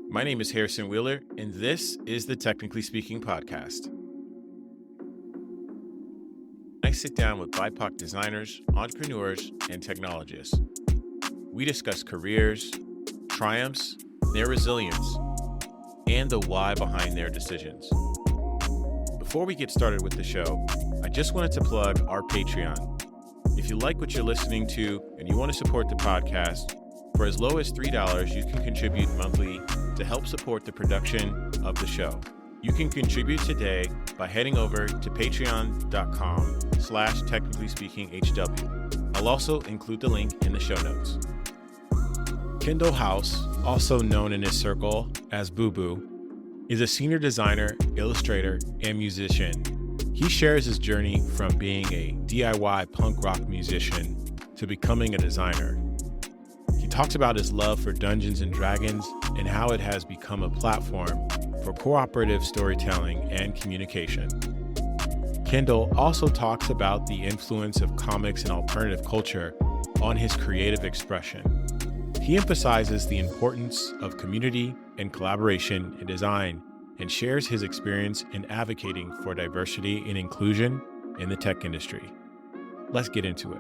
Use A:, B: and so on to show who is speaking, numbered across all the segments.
A: My name is Harrison Wheeler, and this is the Technically Speaking podcast. I sit down with BIPOC designers, entrepreneurs, and technologists. We discuss careers, triumphs, their resilience, and the why behind their decisions. Before we get started with the show, I just wanted to plug our Patreon. If you like what you're listening to and you want to support the podcast, for as low as $3, you can contribute monthly to help support the production of the show. You can contribute today by heading over to patreon.com/technicallyspeakinghw. I'll also include the link in the show notes. Kendall Howse, also known in his circle as Boo Boo, is a senior designer, illustrator, and musician. He shares his journey from being a DIY punk rock musician to becoming a designer. He talks about his love for Dungeons and Dragons and how it has become a platform for cooperative storytelling and communication. Kendall also talks about the influence of comics and alternative culture on his creative expression. He emphasizes the importance of community and collaboration in design and shares his experience in advocating for diversity and inclusion in the tech industry. Let's get into it.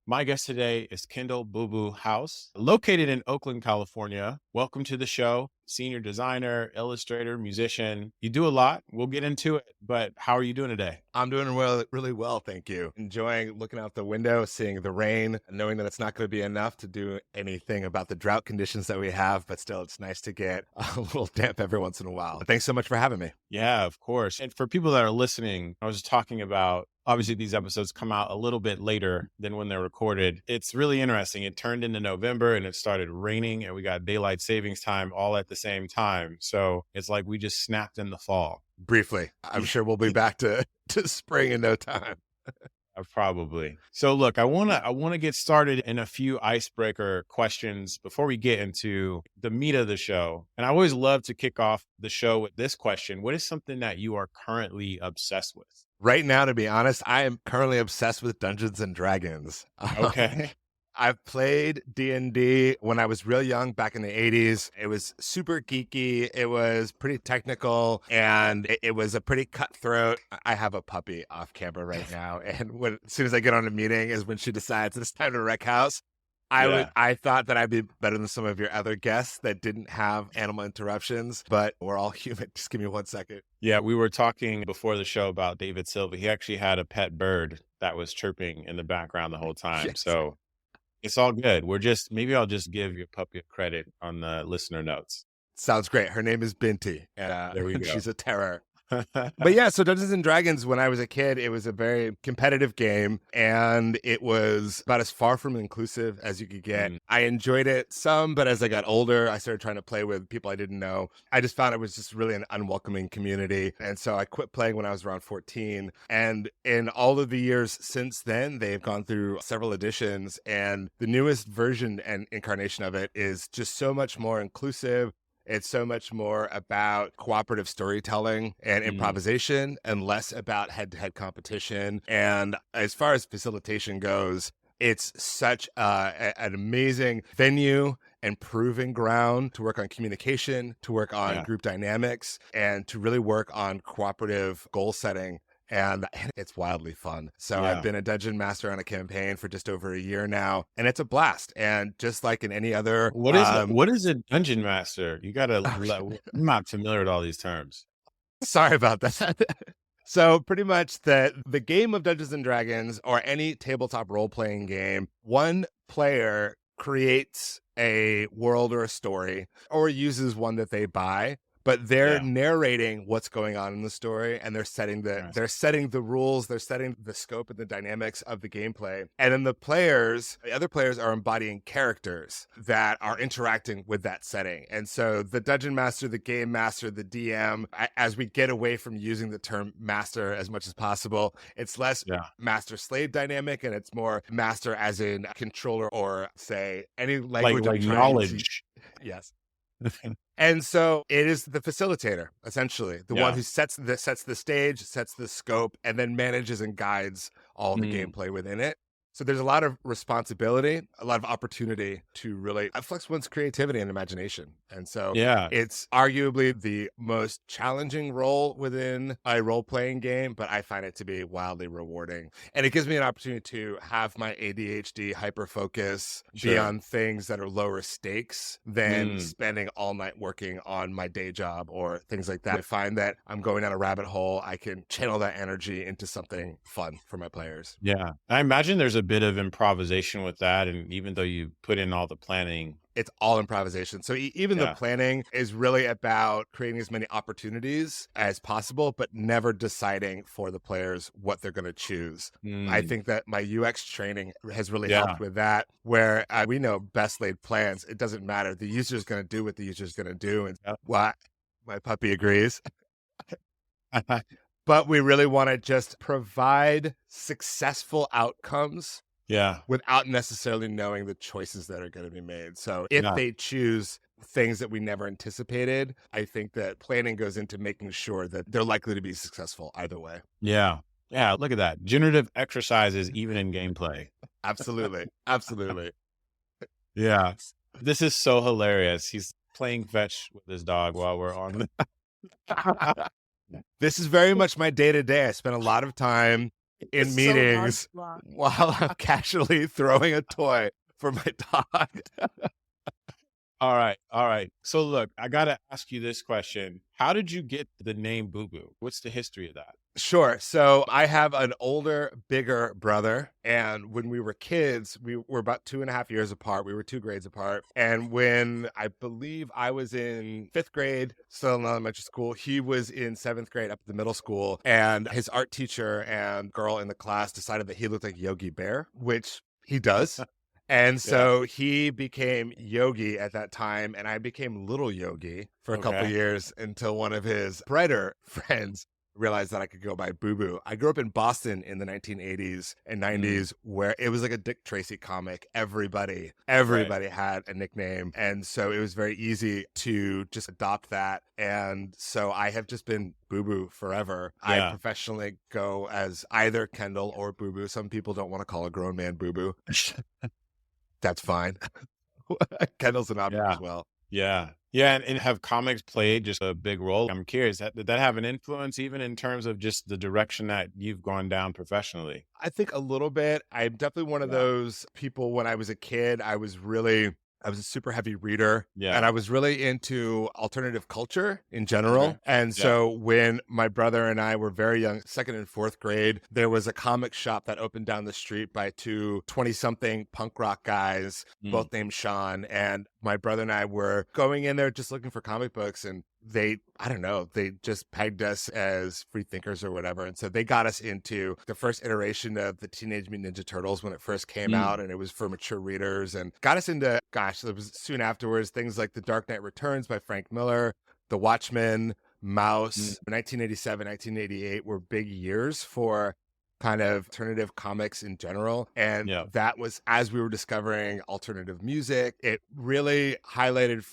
A: My guest today is Kendall Boo Boo Howse, located in Oakland, California. Welcome to the show. Senior designer, illustrator, musician. You do a lot. We'll get into it, but how are you doing today?
B: I'm doing really well, thank you. Enjoying looking out the window, seeing the rain, knowing that it's not going to be enough to do anything about the drought conditions that we have, but still it's nice to get a little damp every once in a while. Thanks so much for having me.
A: Yeah, of course. And for people that are listening, I was talking about, obviously these episodes come out a little bit later than when they're recorded. It's really interesting. It turned into November and it started raining and we got daylight savings time all at the same time. So it's like we just snapped in the fall.
B: Briefly, I'm sure we'll be back to spring in no time.
A: Probably. So look, I want to get started in a few icebreaker questions before we get into the meat of the show. And I always love to kick off the show with this question. What is something that you are currently obsessed with?
B: Right now, to be honest, I am currently obsessed with Dungeons and Dragons.
A: Okay.
B: I've played D&D when I was real young back in the 80s. It was super geeky. It was pretty technical and it was a pretty cutthroat. I have a puppy off camera right now. And as soon as I get on a meeting is when she decides it's time to wreck house. I thought that I'd be better than some of your other guests that didn't have animal interruptions, but we're all human. Just give me 1 second.
A: Yeah, we were talking before the show about David Silva. He actually had a pet bird that was chirping in the background the whole time.
B: Yes.
A: So it's all good. Maybe I'll just give your puppy credit on the listener notes.
B: Sounds great. Her name is Binti.
A: There we go.
B: She's a terror. But yeah, so Dungeons and Dragons, when I was a kid, it was a very competitive game and it was about as far from inclusive as you could get. I enjoyed it some, but as I got older, I started trying to play with people I didn't know. I just found it was just really an unwelcoming community. And so I quit playing when I was around 14. And in all of the years since then, they've gone through several editions. And the newest version and incarnation of it is just so much more inclusive. It's so much more about cooperative storytelling and improvisation and less about head-to-head competition. And as far as facilitation goes, it's such an amazing venue and proving ground to work on communication, to work on group dynamics, and to really work on cooperative goal setting. And it's wildly fun. So I've been a dungeon master on a campaign for just over a year now, and it's a blast. And just like in any other,
A: what is a dungeon master? You gotta. I'm not familiar with all these terms.
B: Sorry about that. So pretty much the game of Dungeons and Dragons or any tabletop role-playing game, one player creates a world or a story or uses one that they buy. But they're narrating what's going on in the story, and they're setting the rules, they're setting the scope and the dynamics of the gameplay. And then the other players are embodying characters that are interacting with that setting. And so the dungeon master, the game master, the DM, as we get away from using the term master as much as possible, it's less master-slave dynamic, and it's more master as in controller or say any language
A: like knowledge.
B: Yes. And so it is the facilitator, essentially, the one who sets the stage, sets the scope, and then manages and guides all the gameplay within it. So there's a lot of responsibility, a lot of opportunity to really flex one's creativity and imagination. And so
A: Yeah.
B: it's arguably the most challenging role within a role-playing game, but I find it to be wildly rewarding. And it gives me an opportunity to have my ADHD hyper-focus be
A: Sure.
B: on things that are lower stakes than
A: Mm.
B: spending all night working on my day job or things like that. I find that I'm going down a rabbit hole. I can channel that energy into something fun for my players.
A: Yeah. I imagine there's a bit of improvisation with that. And even though you put in all the planning.
B: It's all improvisation. So even the
A: Yeah.
B: planning is really about creating as many opportunities as possible, but never deciding for the players what they're going to choose. I
A: Mm.
B: think that my UX training has really
A: Yeah.
B: helped with that, where we know best laid plans. It doesn't matter. The user is going to do what the user is going to do. And
A: Yep.
B: why my puppy agrees. But we really want to just provide successful outcomes
A: Yeah.
B: without necessarily knowing the choices that are going to be made. So if
A: Yeah.
B: they choose things that we never anticipated, I think that planning goes into making sure that they're likely to be successful either way.
A: Yeah. Yeah. Look at that. Generative exercises, even in gameplay.
B: Absolutely. Absolutely.
A: Yeah. This is so hilarious. He's playing fetch with his dog while we're on.
B: This is very much my day to day. I spend a lot of time in
A: It's so
B: meetings
A: nonchalant.
B: while I'm casually throwing a toy for my dog.
A: All right. All right. So look, I got to ask you this question. How did you get the name Boo Boo? What's the history of that?
B: Sure. So I have an older, bigger brother. And when we were kids, we were about 2.5 years apart. We were 2 grades apart. And when I believe I was in 5th grade, still in elementary school, he was in 7th grade up at the middle school. And his art teacher and girl in the class decided that he looked like Yogi Bear, which he does. And so he became Yogi at that time, and I became Little Yogi for a couple
A: Okay.
B: years until one of his brighter friends realized that I could go by Boo Boo. I grew up in Boston in the 1980s and 90s where it was like a Dick Tracy comic. Everybody had a nickname. And so it was very easy to just adopt that. And so I have just been Boo Boo forever.
A: Yeah.
B: I professionally go as either Kendall or Boo Boo. Some people don't want to call a grown man Boo Boo. That's fine. Kendall's an option as well.
A: Yeah. Yeah. And have comics played just a big role? I'm curious, did that have an influence even in terms of just the direction that you've gone down professionally?
B: I think a little bit. I'm definitely one of those people. When I was a kid, I was a super heavy reader, and I was really into alternative culture in general.
A: Okay.
B: And so when my brother and I were very young, 2nd and 4th grade, there was a comic shop that opened down the street by two 20-something punk rock guys, both named Sean. And my brother and I were going in there just looking for comic books, and they just pegged us as free thinkers or whatever. And so they got us into the first iteration of the Teenage Mutant Ninja Turtles when it first came out, and it was for mature readers, and got us into, it was soon afterwards, things like The Dark Knight Returns by Frank Miller, The Watchmen, Mouse. 1987, 1988 were big years for kind of alternative comics in general. And that was, as we were discovering alternative music, it really highlighted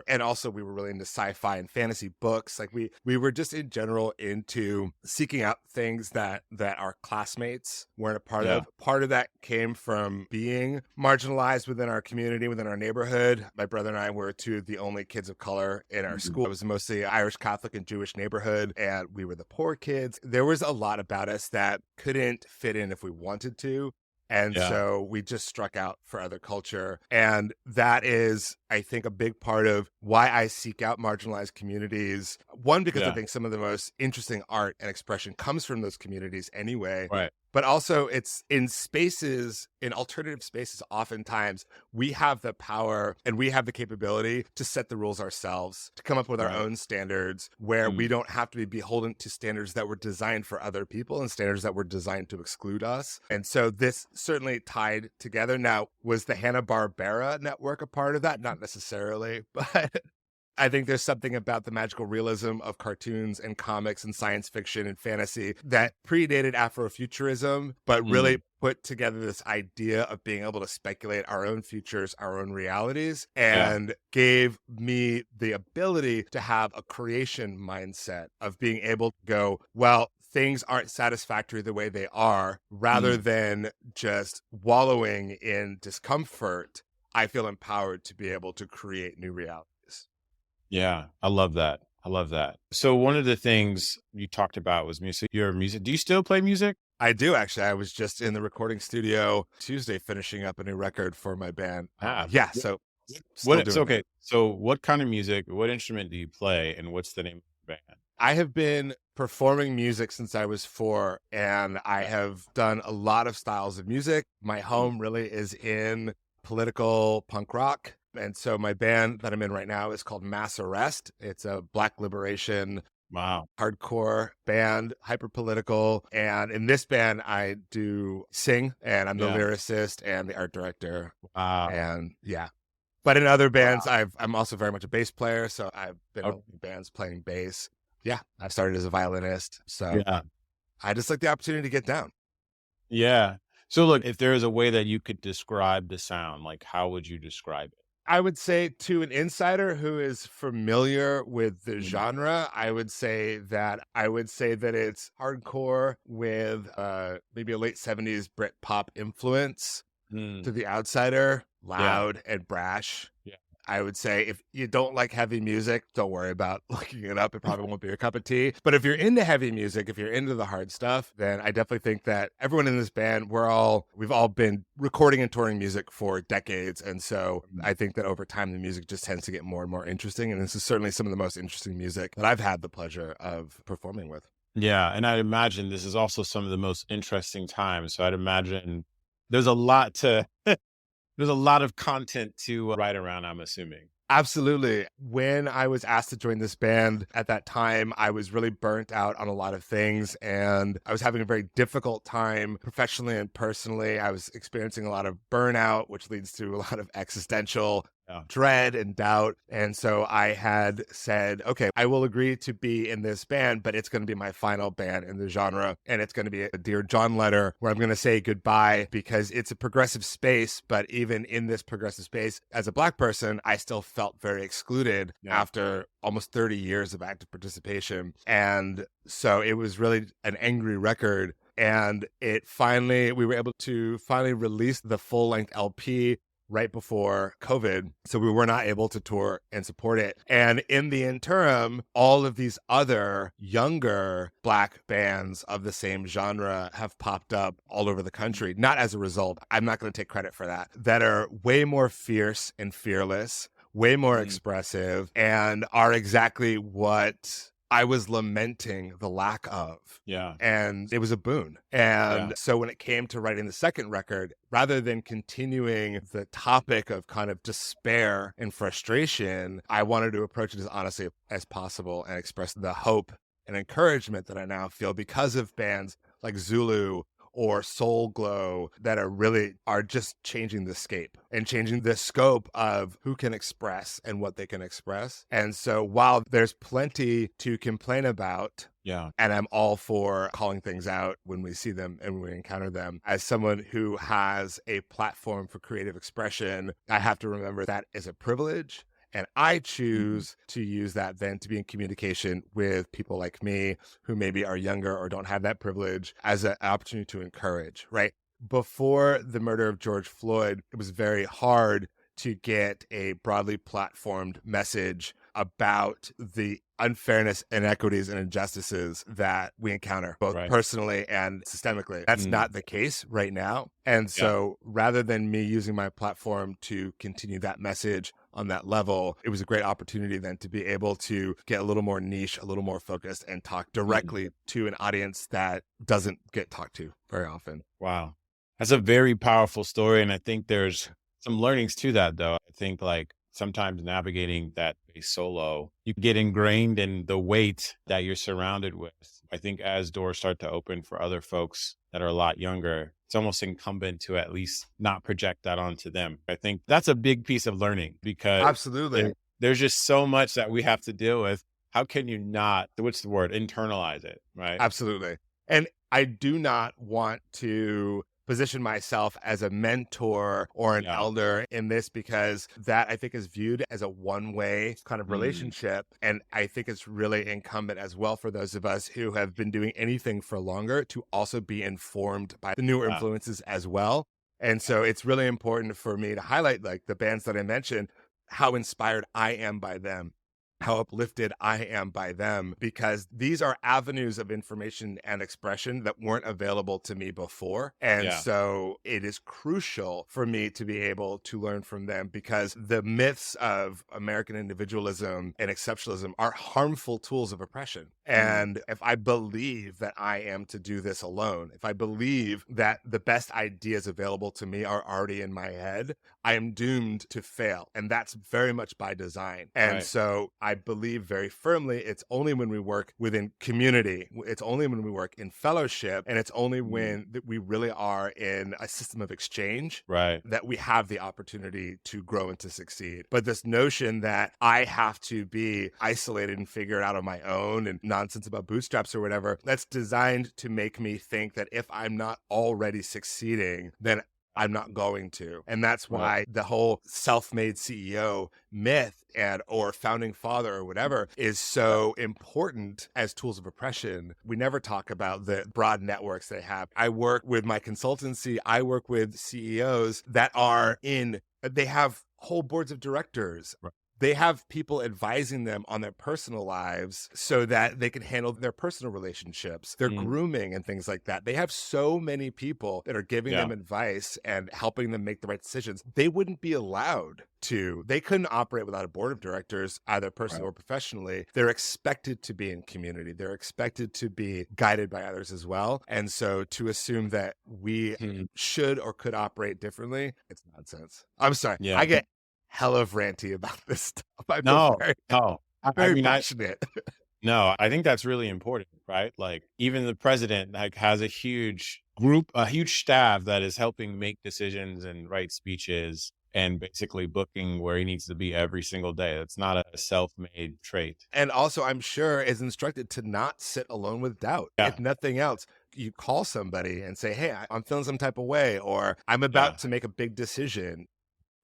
B: and also we were really into sci-fi and fantasy books. Like we were just in general into seeking out things that our classmates weren't a part of. Part of that came from being marginalized within our community, within our neighborhood. My brother and I were two of the only kids of color in our school. It was mostly Irish Catholic and Jewish neighborhood, and we were the poor kids. There was a lot about us that couldn't fit in if we wanted to. And so we just struck out for other culture. And that is, I think, a big part of why I seek out marginalized communities. One, because I think some of the most interesting art and expression comes from those communities anyway.
A: Right.
B: But also it's in alternative spaces, oftentimes we have the power and we have the capability to set the rules ourselves, to come up with our own standards where we don't have to be beholden to standards that were designed for other people and standards that were designed to exclude us. And so this certainly tied together. Now, was the Hanna-Barbera network a part of that? Not necessarily, but I think there's something about the magical realism of cartoons and comics and science fiction and fantasy that predated Afrofuturism, but really put together this idea of being able to speculate our own futures, our own realities, and gave me the ability to have a creation mindset of being able to go, well, things aren't satisfactory the way they are, rather than just wallowing in discomfort, I feel empowered to be able to create new realities.
A: Yeah, I love that. I love that. So one of the things you talked about was music. Your music. Do you still play music?
B: I do actually. I was just in the recording studio Tuesday finishing up a new record for my band.
A: Ah,
B: Yeah,
A: wh-
B: so still
A: what? So
B: doing that.
A: okay. So what kind of music? What instrument do you play, and what's the name of the band?
B: I have been performing music since I was 4, and I have done a lot of styles of music. My
A: Mm,
B: home really is in political punk rock. And so my band that I'm in right now is called Mass Arrest. It's a Black liberation
A: wow.
B: hardcore band, hyper political. And in this band, I do sing, and I'm the
A: Yeah.
B: lyricist and the art director.
A: Wow.
B: And yeah. But in other bands,
A: Wow.
B: I'm also very much a bass player. So I've been
A: Okay.
B: in bands playing bass. Yeah. I started as a violinist. So
A: Yeah.
B: I just like the opportunity to get down.
A: Yeah. So look, if there is a way that you could describe the sound, like how would you describe it?
B: I would say to an insider who is familiar with the
A: Mm,
B: genre, I would say that it's hardcore with maybe a late 70s Brit pop influence. To
A: mm,
B: the outsider,
A: yeah.
B: loud and brash.
A: Yeah.
B: I would say if you don't like heavy music, don't worry about looking it up. It probably won't be your cup of tea. But if you're into heavy music, if you're into the hard stuff, then I definitely think that everyone in this band, we've all been recording and touring music for decades. And so
A: Mm.
B: I think that over time, the music just tends to get more and more interesting. And this is certainly some of the most interesting music that I've had the pleasure of performing with.
A: Yeah. And I'd imagine this is also some of the most interesting times. So I'd imagine there's a lot to there's a lot of content to write around, I'm assuming.
B: Absolutely. When I was asked to join this band at that time, I was really burnt out on a lot of things, and I was having a very difficult time professionally and personally. I was experiencing a lot of burnout, which leads to a lot of existential
A: Yeah.
B: dread and doubt. And so I had said, okay, I will agree to be in this band, but it's going to be my final band in the genre. And it's going to be a Dear John letter where I'm going to say goodbye, because it's a progressive space. But even in this progressive space, as a Black person, I still felt very excluded
A: Yeah.
B: after almost 30 years of active participation. And so it was really an angry record. And we were able to finally release the full length LP right before COVID. So we were not able to tour and support it. And in the interim, all of these other younger Black bands of the same genre have popped up all over the country. Not as a result, I'm not going to take credit for that are way more fierce and fearless, way more
A: Mm,
B: expressive, and are exactly what I was lamenting the lack of.
A: yeah.
B: And it was a boon.
A: Yeah.
B: And so when it came to writing the second record, rather than continuing the topic of kind of despair and frustration, I wanted to approach it as honestly as possible and express the hope and encouragement that I now feel because of bands like Zulu or Soul Glow that are just changing the scape and changing the scope of who can express and what they can express. And so while there's plenty to complain about,
A: Yeah.
B: and I'm all for calling things out when we see them and when we encounter them, as someone who has a platform for creative expression, I have to remember that is a privilege. And I
A: Mhm.
B: choose to use that then to be in communication with people like me who maybe are younger or don't have that privilege as an opportunity to encourage, right? Before the murder of George Floyd, it was very hard to get a broadly platformed message about the unfairness, inequities, and injustices that we encounter, both
A: Right.
B: personally and systemically. That's
A: Mm,
B: not the case right now. And
A: yeah.
B: so rather than me using my platform to continue that message on that level, it was a great opportunity then to be able to get a little more niche, a little more focused, and talk
A: Mm,
B: directly to an audience that doesn't get talked to very often.
A: wow. That's a very powerful story. And I think there's some learnings to that, though. I think like sometimes navigating that space solo, you get ingrained in the weight that you're surrounded with. I think as doors start to open for other folks that are a lot younger, it's almost incumbent to at least not project that onto them. I think that's a big piece of learning because
B: Absolutely.
A: there's just so much that we have to deal with. How can you not, what's the word, internalize it, right?
B: Absolutely. And I do not want to position myself as a mentor or an elder in this, because that I think is viewed as a one-way kind of relationship. And I think it's really incumbent as well for those of us who have been doing anything for longer to also be informed by the newer influences as well. And so it's really important for me to highlight, like the bands that I mentioned, how inspired I am by them, how uplifted I am by them, because these are avenues of information and expression that weren't available to me before. And so it is crucial for me to be able to learn from them, because the myths of American individualism and exceptionalism are harmful tools of oppression. And if I believe that I am to do this alone, if I believe that the best ideas available to me are already in my head, I am doomed to fail. And that's very much by design. And so I believe very firmly it's only when we work within community, it's only when we work in fellowship, and it's only when we really are in a system of exchange that we have the opportunity to grow and to succeed. But this notion that I have to be isolated and figure it out on my own, and nonsense about bootstraps or whatever, that's designed to make me think that if I'm not already succeeding, then I'm not going to. And that's why the whole self-made CEO myth or founding father or whatever is so important as tools of oppression. We never talk about the broad networks they have. I work with my consultancy. I work with CEOs that they have whole boards of directors. They have people advising them on their personal lives so that they can handle their personal relationships, their grooming and things like that. They have so many people that are giving them advice and helping them make the right decisions. They wouldn't be allowed to. They couldn't operate without a board of directors, either personally or professionally. They're expected to be in community. They're expected to be guided by others as well. And so to assume that we should or could operate differently, it's nonsense. I'm sorry. I get hella ranty about this stuff. I'm very passionate.
A: No, I think that's really important, right? Like even the president has a huge group, a huge staff that is helping make decisions and write speeches and basically booking where he needs to be every single day. That's not a self-made trait.
B: And also, I'm sure is instructed to not sit alone with doubt. If nothing else, you call somebody and say, hey, I'm feeling some type of way, or I'm about to make a big decision.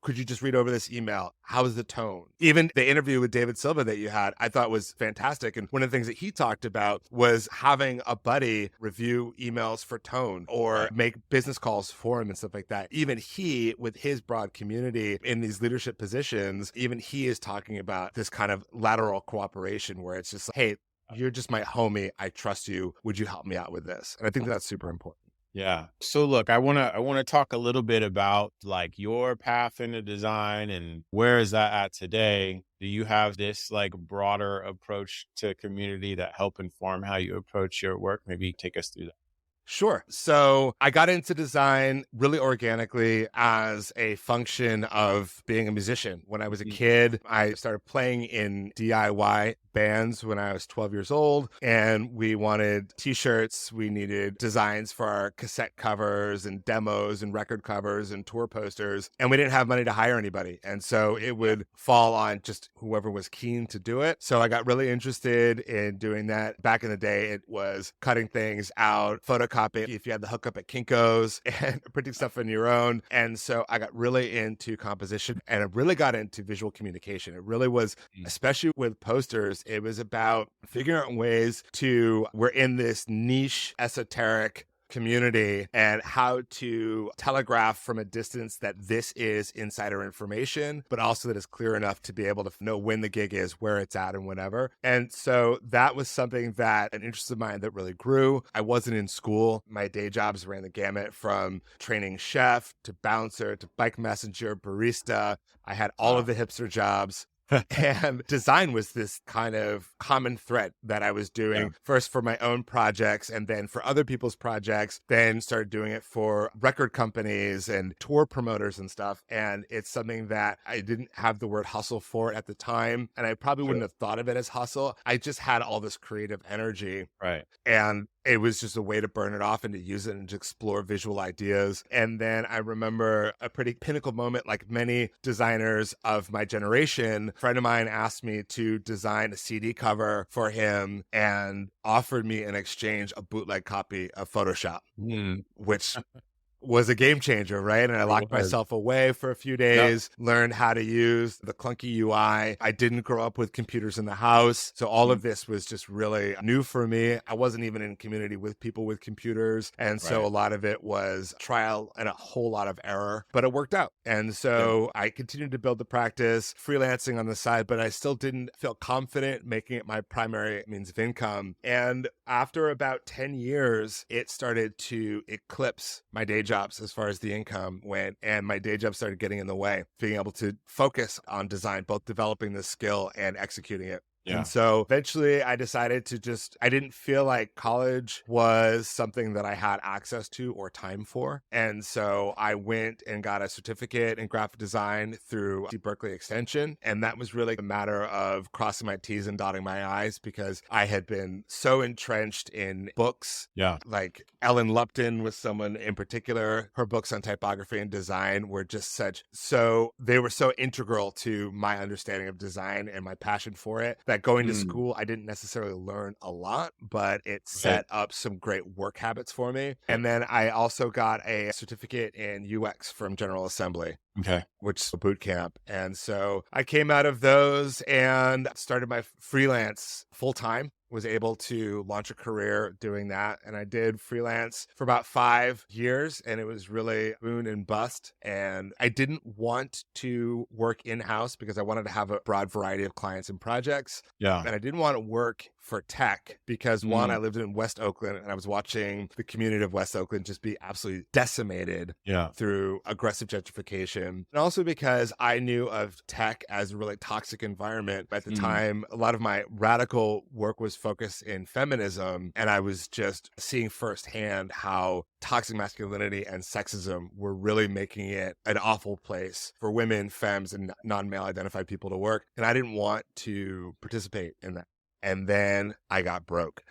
B: Could you just read over this email? How's the tone? Even the interview with David Silva that you had, I thought was fantastic. And one of the things that he talked about was having a buddy review emails for tone or make business calls for him and stuff like that. Even he, with his broad community in these leadership positions, even he is talking about this kind of lateral cooperation where it's just like, hey, you're just my homie. I trust you. Would you help me out with this? And I think that's super important.
A: Yeah. So look, I want to talk a little bit about like your path into design and where is that at today? Do you have this like broader approach to community that help inform how you approach your work? Maybe take us through that.
B: Sure. So I got into design really organically as a function of being a musician. When I was a kid, I started playing in DIY bands when I was 12 years old, and we wanted t-shirts. We needed designs for our cassette covers and demos and record covers and tour posters, and we didn't have money to hire anybody. And so it would fall on just whoever was keen to do it. So I got really interested in doing that. Back in the day, it was cutting things out, photocopying if you had the hookup at Kinko's, and printing stuff on your own. And so I got really into composition, and I really got into visual communication. It really was, especially with posters, it was about figuring out ways we're in this niche, esoteric community, and how to telegraph from a distance that this is insider information, but also that it's clear enough to be able to know when the gig is, where it's at, and whatever. And so that was something that an interest of mine that really grew. I wasn't in school. My day jobs ran the gamut from training chef to bouncer to bike messenger, barista. I had all of the hipster jobs. And design was this kind of common thread that I was doing first for my own projects and then for other people's projects, then started doing it for record companies and tour promoters and stuff. And it's something that I didn't have the word hustle for at the time. And I probably wouldn't have thought of it as hustle. I just had all this creative energy.
A: Right.
B: And it was just a way to burn it off and to use it and to explore visual ideas. And then I remember a pretty pinnacle moment, like many designers of my generation. A friend of mine asked me to design a CD cover for him and offered me in exchange a bootleg copy of Photoshop, which was a game changer, right? And I locked myself away for a few days, learned how to use the clunky UI. I didn't grow up with computers in the house. So all of this was just really new for me. I wasn't even in community with people with computers. And so a lot of it was trial and a whole lot of error, but it worked out. And so I continued to build the practice, freelancing on the side, but I still didn't feel confident making it my primary means of income. And after about 10 years, it started to eclipse my day jobs as far as the income went. And my day job started getting in the way, being able to focus on design, both developing the skill and executing it.
A: Yeah.
B: And so eventually I decided to I didn't feel like college was something that I had access to or time for. And so I went and got a certificate in graphic design through Berkeley Extension. And that was really a matter of crossing my T's and dotting my I's because I had been so entrenched in books.
A: Yeah.
B: Like Ellen Lupton was someone in particular. Her books on typography and design were just they were so integral to my understanding of design and my passion for it that going to school, I didn't necessarily learn a lot, but it set up some great work habits for me. And then I also got a certificate in UX from General Assembly.
A: Okay.
B: Which is a boot camp. And so I came out of those and started my freelance full time, was able to launch a career doing that. And I did freelance for about 5 years and it was really boom and bust. And I didn't want to work in-house because I wanted to have a broad variety of clients and projects.
A: Yeah.
B: And I didn't want to work for tech because one, I lived in West Oakland and I was watching the community of West Oakland just be absolutely decimated through aggressive gentrification. And also because I knew of tech as a really toxic environment. At the time, a lot of my radical work was focused in feminism. And I was just seeing firsthand how toxic masculinity and sexism were really making it an awful place for women, femmes, and non-male identified people to work. And I didn't want to participate in that. And then I got broke.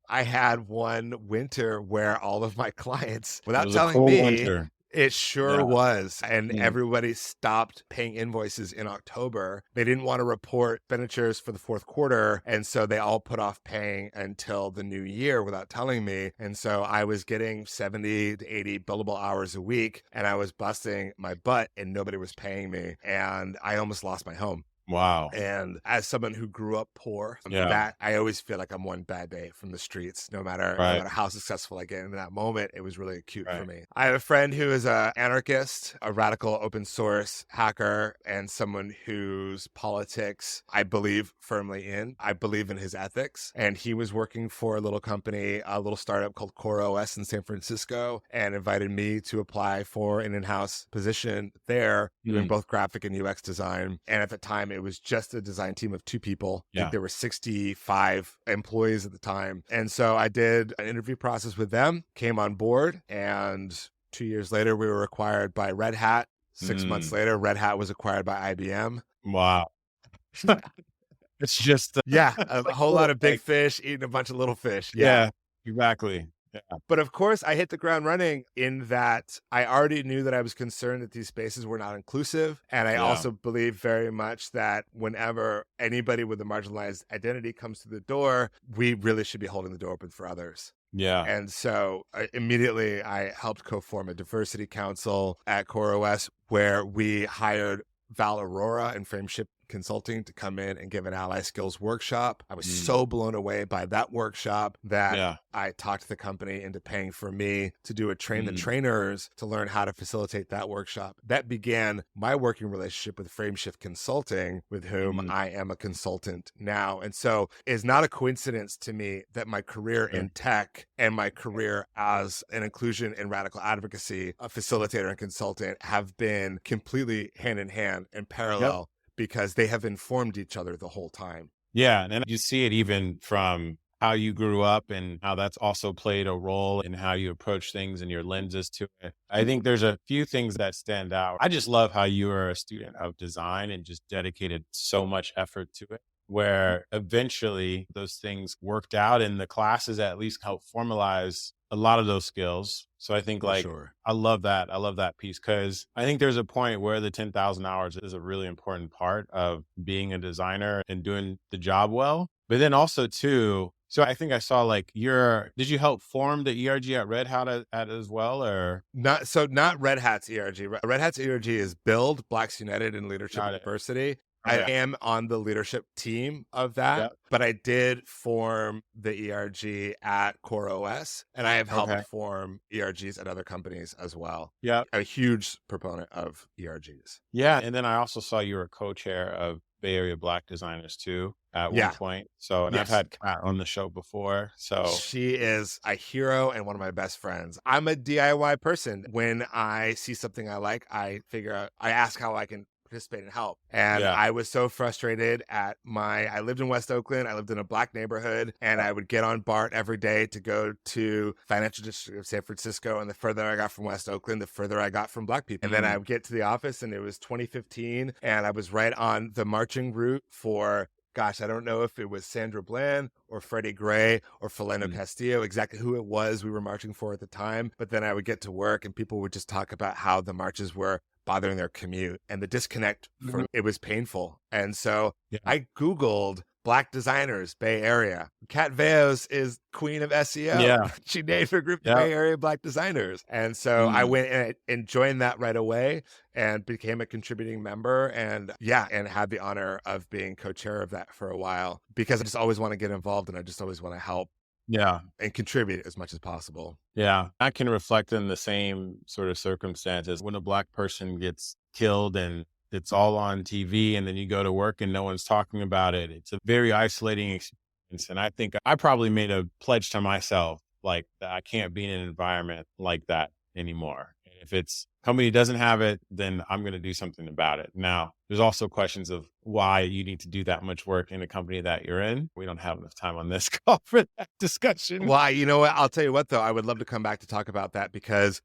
B: I had one winter where all of my clients, without telling me,
A: winter.
B: It sure was. And everybody stopped paying invoices in October. They didn't want to report expenditures for the fourth quarter. And so they all put off paying until the new year without telling me. And so I was getting 70 to 80 billable hours a week and I was busting my butt and nobody was paying me. And I almost lost my home.
A: Wow.
B: And as someone who grew up poor, that I always feel like I'm one bad day from the streets, no matter how successful I get in that moment. It was really acute for me. I have a friend who is an anarchist, a radical open source hacker, and someone whose politics I believe firmly in. I believe in his ethics. And he was working for a little company, a little startup called CoreOS in San Francisco, and invited me to apply for an in-house position there, doing both graphic and UX design. And at the time, it was just a design team of 2 people. I think there were 65 employees at the time. And so I did an interview process with them, came on board, and 2 years later, we were acquired by Red Hat. 6 months later, Red Hat was acquired by IBM.
A: Wow. It's just...
B: a whole lot of big fish eating a bunch of little fish.
A: Yeah, exactly. Yeah.
B: But of course, I hit the ground running in that I already knew that I was concerned that these spaces were not inclusive. And I also believe very much that whenever anybody with a marginalized identity comes to the door, we really should be holding the door open for others.
A: Yeah.
B: And so immediately I helped co-form a diversity council at CoreOS where we hired Val Aurora and Frameship Consulting to come in and give an ally skills workshop. I was so blown away by that workshop that I talked the company into paying for me to do a train the trainers to learn how to facilitate that workshop. That began my working relationship with Frameshift Consulting, with whom I am a consultant now. And so it's not a coincidence to me that my career in tech and my career as an inclusion and radical advocacy, a facilitator and consultant, have been completely hand in hand and parallel. Because they have informed each other the whole time.
A: Yeah. And you see it even from how you grew up and how that's also played a role in how you approach things and your lenses to it. I think there's a few things that stand out. I just love how you are a student of design and just dedicated so much effort to it, where eventually those things worked out and the classes at least help formalize a lot of those skills. So I think I love that. I love that piece because I think there's a point where the 10,000 hours is a really important part of being a designer and doing the job well. But then also too, So I think I saw like did you help form the ERG at Red Hat as well, or?
B: Not Red Hat's ERG. Red Hat's ERG is Build Blacks United in Leadership
A: Got
B: and
A: it.
B: Diversity. I
A: Okay.
B: am on the leadership team of that,
A: Yep.
B: but I did form the ERG at CoreOS, and I have helped
A: Okay.
B: form ERGs at other companies as well.
A: Yep.
B: A huge proponent of ERGs.
A: Yeah. And then I also saw you were co-chair of Bay Area Black Designers too at one
B: Yeah.
A: point. So, and I've
B: Yes.
A: had Kat on the show before. So
B: She is a hero and one of my best friends. I'm a DIY person. When I see something I like, I ask how I can participate and help. And
A: yeah.
B: I was so frustrated I lived in West Oakland. I lived in a Black neighborhood, and I would get on BART every day to go to financial district of San Francisco. And the further I got from West Oakland, the further I got from Black people. And then I would get to the office, and it was 2015, and I was right on the marching route for, gosh, I don't know if it was Sandra Bland or Freddie Gray or Philando Castillo, exactly who it was we were marching for at the time. But then I would get to work and people would just talk about how the marches were bothering their commute, and the disconnect from it was painful. And so I Googled Black designers, Bay Area. Kat Veos is queen of SEO.
A: Yeah.
B: She named her group the Bay Area Black Designers. And so I went and joined that right away and became a contributing member, and had the honor of being co-chair of that for a while, because I just always want to get involved and I just always want to help and contribute as much as possible.
A: Yeah. I can reflect in the same sort of circumstances when a Black person gets killed and it's all on TV, and then you go to work and no one's talking about it. It's a very isolating experience. And I think I probably made a pledge to myself, like, that I can't be in an environment like that anymore. If it's company doesn't have it, then I'm going to do something about it. Now, there's also questions of why you need to do that much work in a company that you're in. We don't have enough time on this call for that discussion.
B: Well, you know what? I'll tell you what, though, I would love to come back to talk about that, because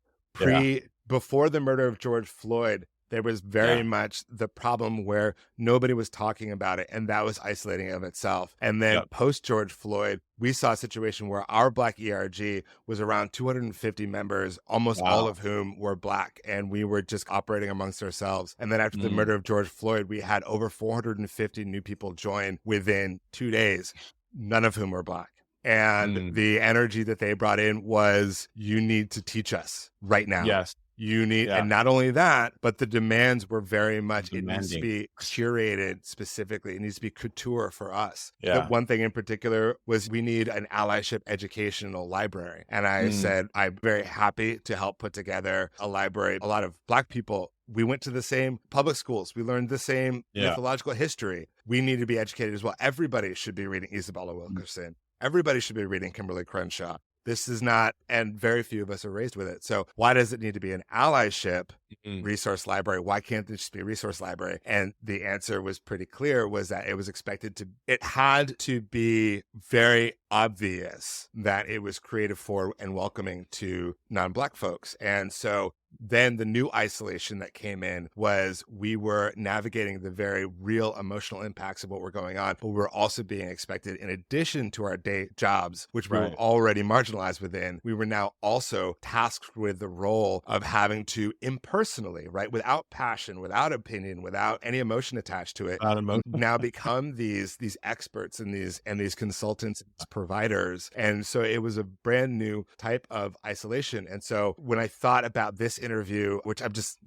B: before the murder of George Floyd, there was very much the problem where nobody was talking about it, and that was isolating of itself. And then post George Floyd, we saw a situation where our Black ERG was around 250 members, almost all of whom were Black, and we were just operating amongst ourselves. And then after the murder of George Floyd, we had over 450 new people join within 2 days, none of whom were Black. And the energy that they brought in was, you need to teach us right now.
A: Yes.
B: You need, and not only that, but the demands were very much, it needs to be curated specifically. It needs to be couture for us. The one thing in particular was, we need an allyship educational library. And I said, I'm very happy to help put together a library. A lot of Black people, we went to the same public schools. We learned the same mythological history. We need to be educated as well. Everybody should be reading Isabella Wilkerson. Everybody should be reading Kimberly Crenshaw. This is not, and very few of us are raised with it. So why does it need to be an allyship resource library? Why can't it just be a resource library? And the answer was pretty clear, was that it had to be very obvious that it was creative for and welcoming to non-Black folks. And so then the new isolation that came in was, we were navigating the very real emotional impacts of what were going on, but we were also being expected, in addition to our day jobs, which we were already marginalized within, we were now also tasked with the role of having to impersonally, without passion, without opinion, without any emotion attached to it, now become these experts and these consultants, providers. And so it was a brand new type of isolation. And so when I thought about this interview, which I'm just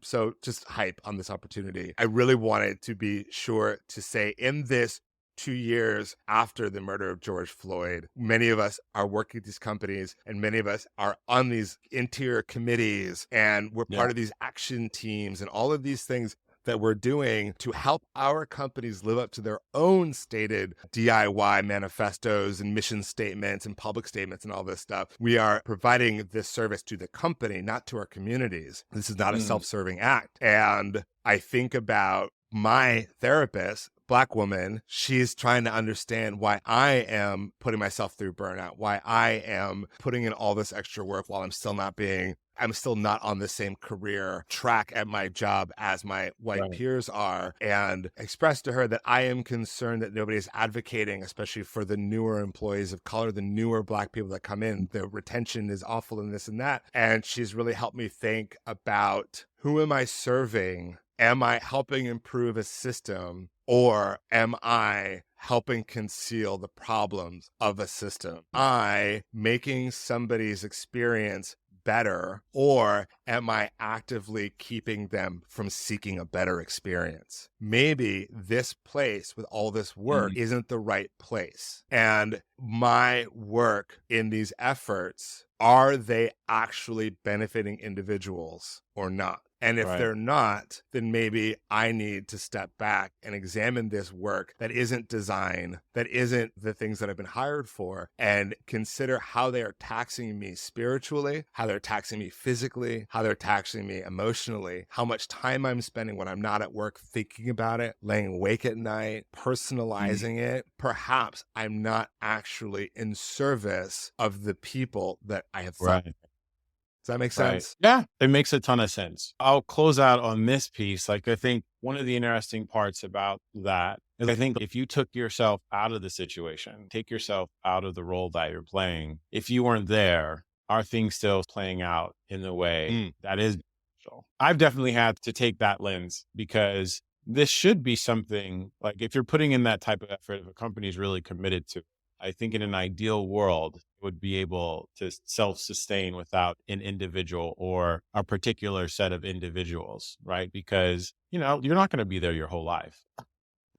B: hype on this opportunity, I really wanted to be sure to say, in this 2 years after the murder of George Floyd, many of us are working at these companies, and many of us are on these interior committees, and we're part of these action teams and all of these things that we're doing to help our companies live up to their own stated DIY manifestos and mission statements and public statements and all this stuff. We are providing this service to the company, not to our communities. This is not a self-serving act. And I think about my therapist, Black woman, she's trying to understand why I am putting myself through burnout, why I am putting in all this extra work while I'm still not on the same career track at my job as my white peers are, and express to her that I am concerned that nobody is advocating, especially for the newer employees of color, the newer Black people that come in. The retention is awful and this and that. And she's really helped me think about, who am I serving? Am I helping improve a system Or am I helping conceal the problems of a system? I making somebody's experience better, or am I actively keeping them from seeking a better experience? Maybe this place with all this work isn't the right place. And my work in these efforts, are they actually benefiting individuals or not? And if they're not, then maybe I need to step back and examine this work that isn't design, that isn't the things that I've been hired for, and consider how they are taxing me spiritually, how they're taxing me physically, how they're taxing me emotionally, how much time I'm spending when I'm not at work thinking about it, laying awake at night, personalizing it. Perhaps I'm not actually in service of the people that I have thought. Does that make sense?
A: Yeah, it makes a ton of sense. I'll close out on this piece. Like, I think one of the interesting parts about that is I think if you took yourself out of the situation, take yourself out of the role that you're playing, if you weren't there, are things still playing out in the way that is beneficial? I've definitely had to take that lens, because this should be something like, if you're putting in that type of effort, if a company is really committed to, I think in an ideal world, would be able to self-sustain without an individual or a particular set of individuals, right? Because, you're not going to be there your whole life.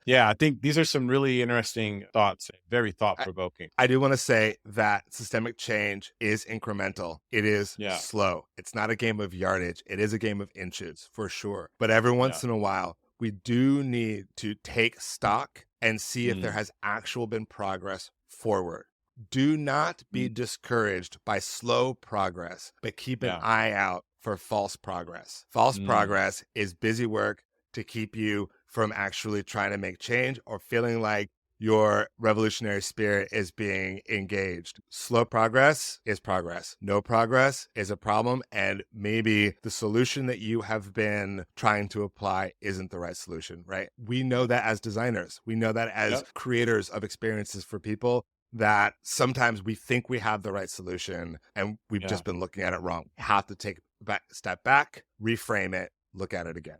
A: Yeah, I think these are some really interesting thoughts, very thought-provoking.
B: I do want to say that systemic change is incremental. It is slow. It's not a game of yardage. It is a game of inches, for sure. But every once in a while, we do need to take stock and see if there has actual been progress forward. Do not be discouraged by slow progress, but keep an eye out for false progress. False progress is busy work to keep you from actually trying to make change or feeling like your revolutionary spirit is being engaged. Slow progress is progress. No progress is a problem. And maybe the solution that you have been trying to apply isn't the right solution, right? We know that as designers. We know that as creators of experiences for people, that sometimes we think we have the right solution and we've just been looking at it wrong. You have to take a step back, reframe it, look at it again.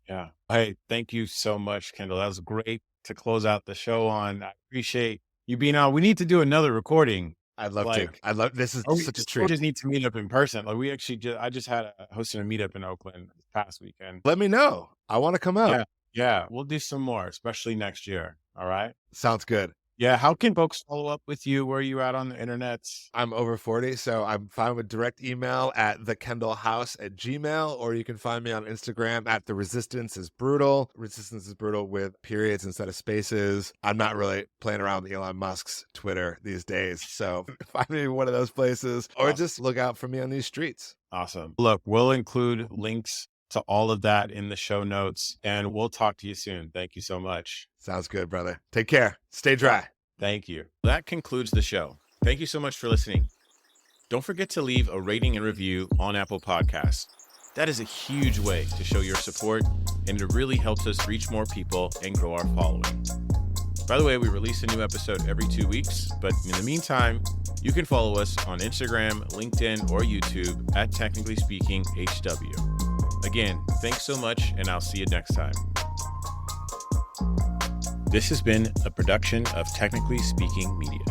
A: Yeah. Hey, thank you so much, Kendall. That was great to close out the show on. I appreciate you being on. We need to do another recording.
B: I'd love to. This is such a treat.
A: We just need to meet up in person. Like, we actually I just had hosting a meetup in Oakland this past weekend.
B: Let me know. I want to come out.
A: Yeah. We'll do some more, especially next year. All right.
B: Sounds good.
A: Yeah. How can folks follow up with you? Where are you at on the internet?
B: I'm over 40, so I'm fine with direct email at thekendallhouse@gmail, or you can find me on Instagram at The Resistance is Brutal. Resistance is Brutal with periods instead of spaces. I'm not really playing around with Elon Musk's Twitter these days, so find me in one of those places, or just look out for me on these streets.
A: Awesome. Look, we'll include links to all of that in the show notes, and we'll talk to you soon. Thank you so much.
B: Sounds good, brother. Take care. Stay dry.
A: Thank you. That concludes the show. Thank you so much for listening. Don't forget to leave a rating and review on Apple Podcasts. That is a huge way to show your support, and it really helps us reach more people and grow our following. By the way, we release a new episode every 2 weeks, but in the meantime, you can follow us on Instagram, LinkedIn, or YouTube at Technically Speaking HW. Again, thanks so much, and I'll see you next time. This has been a production of Technically Speaking Media.